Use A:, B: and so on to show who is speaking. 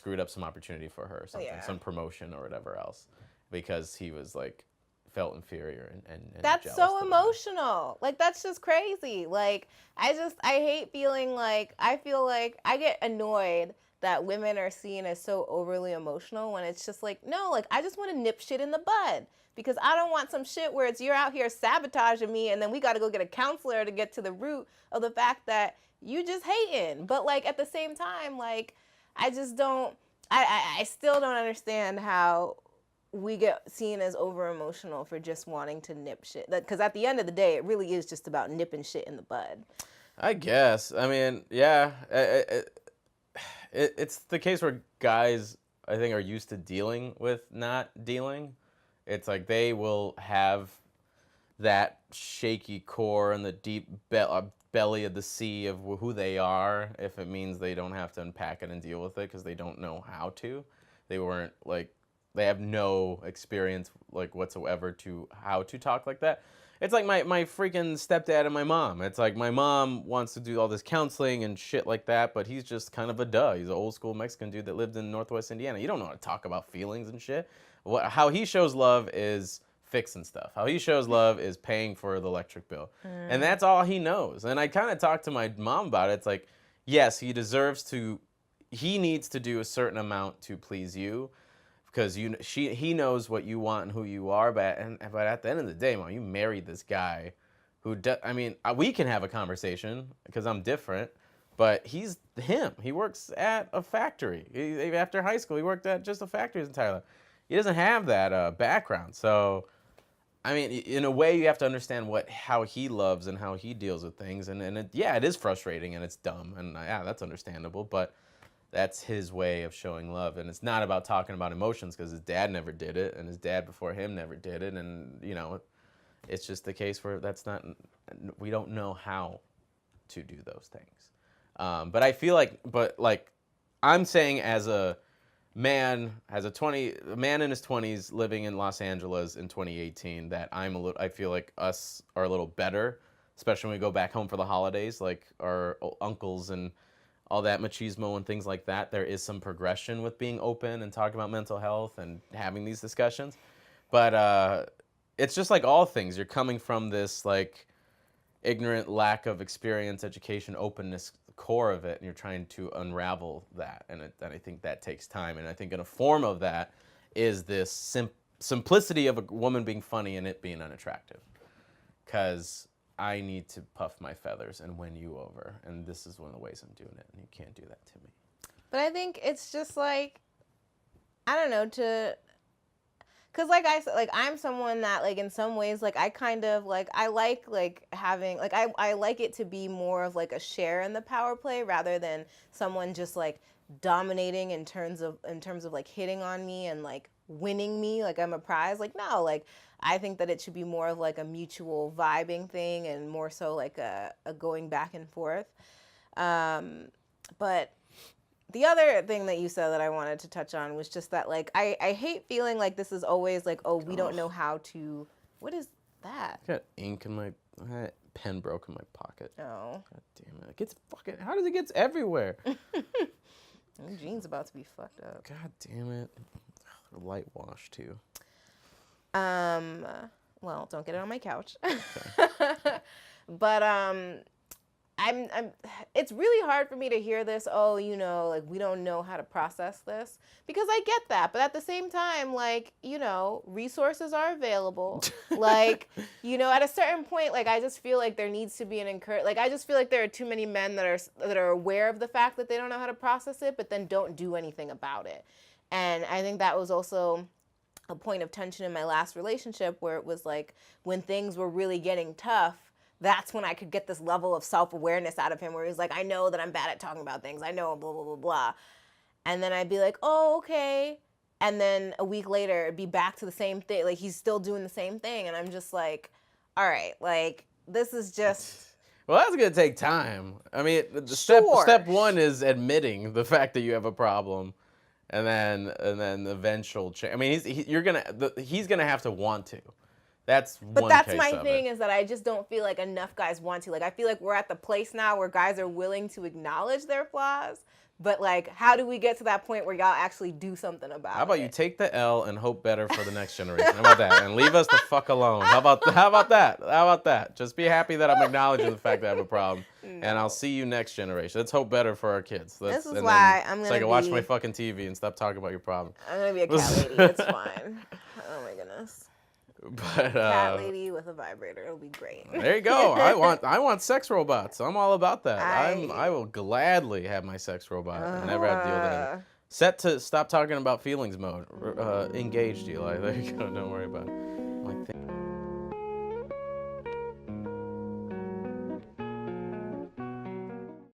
A: screwed up some opportunity for her or something, some promotion or whatever else, because he was like felt inferior and
B: That's
A: jealous
B: so
A: to the guy.
B: emotional. Like, that's just crazy. Like, I hate feeling like, I feel like I get annoyed that women are seen as so overly emotional when it's just like, no, like, I just want to nip shit in the bud. Because I don't want some shit where it's you're out here sabotaging me and then we got to go get a counselor to get to the root of the fact that you just hating. But, like, at the same time, like, I just don't, I still don't understand how we get seen as over emotional for just wanting to nip shit. Because at the end of the day, it really is just about nipping shit in the bud.
A: I guess. I mean, yeah, it's the case where guys, I think, are used to dealing with not dealing. It's like they will have that shaky core and the deep belly of the sea of who they are if it means they don't have to unpack it and deal with it because they don't know how to. They weren't like, they have no experience like whatsoever to how to talk like that. It's like my freaking stepdad and my mom. It's like my mom wants to do all this counseling and shit like that, but he's just kind of a duh. He's an old school Mexican dude that lived in Northwest Indiana. You don't know how to talk about feelings and shit. How he shows love is fixing stuff. How he shows love is paying for the electric bill. And that's all he knows. And I kind of talked to my mom about it. It's like, yes, he needs to do a certain amount to please you because he knows what you want and who you are. But at the end of the day, Mom, you married this guy who, we can have a conversation because I'm different. But he's him. He works at a factory. After high school, he worked at just a factory his entire life. He doesn't have that background. So, I mean, in a way, you have to understand how he loves and how he deals with things. And it is frustrating and it's dumb. And yeah, that's understandable. But that's his way of showing love. And it's not about talking about emotions because his dad never did it. And his dad before him never did it. And, it's just the case where we don't know how to do those things. But I feel like I'm saying as a man in his 20s living in Los Angeles in 2018 that I feel like us are a little better, especially when we go back home for the holidays, like our uncles and all that machismo and things like that. There is some progression with being open and talking about mental health and having these discussions. But it's just like all things. You're coming from this like ignorant lack of experience, education, openness core of it, and you're trying to unravel that, and I think that takes time. And I think in a form of that is this simplicity of a woman being funny and it being unattractive, because I need to puff my feathers and win you over, and this is one of the ways I'm doing it, and you can't do that to me.
B: But I think it's just like, I don't know, because like I said, like I'm someone that like in some ways like I kind of like I like having like I like it to be more of like a share in the power play rather than someone just like dominating in terms of like hitting on me and like winning me like I'm a prize. Like no, like I think that it should be more of like a mutual vibing thing and more so like a going back and forth. But the other thing that you said that I wanted to touch on was just that, like, I hate feeling like this is always like, oh, we don't know how to. What is that?
A: I got ink in my pen broke in my pocket.
B: Oh.
A: God damn it! It gets fucking. How does it get everywhere?
B: Jean's about to be fucked up.
A: God damn it! They're light wash too.
B: Well, don't get it on my couch. But I'm it's really hard for me to hear this, oh, like we don't know how to process this, because I get that, but at the same time, like, resources are available. Like, at a certain point, like I just feel like there needs to be an like I just feel like there are too many men that are aware of the fact that they don't know how to process it, but then don't do anything about it. And I think that was also a point of tension in my last relationship, where it was like when things were really getting tough, that's when I could get this level of self-awareness out of him where he's like, I know that I'm bad at talking about things. I know, blah, blah, blah, blah. And then I'd be like, oh, okay. And then a week later, it'd be back to the same thing. Like, he's still doing the same thing. And I'm just like, all right, like, this is just...
A: Well, that's going to take time. I mean, step one is admitting the fact that you have a problem. And then the eventual change. I mean, he's gonna have to want to. That's
B: my thing is that I just don't feel like enough guys want to. Like, I feel like we're at the place now where guys are willing to acknowledge their flaws, But like, how do we get to that point where y'all actually do something about it?
A: How about you take the L and hope better for the next generation? How about that? And leave us the fuck alone. How about that? How about that? Just be happy that I'm acknowledging the fact that I have a problem. No. And I'll see you next generation. Let's hope better for our kids.
B: This is why I'm gonna
A: so I can watch my fucking TV and stop talking about your problem.
B: I'm gonna be a cat lady. It's fine. Oh my goodness.
A: But
B: cat lady with a vibrator. It'll be great.
A: There you go. I want sex robots. I'm all about that. I will gladly have my sex robot and never have to deal with that. Set to stop talking about feelings mode. Engaged, Eli. There you go. Don't worry about it.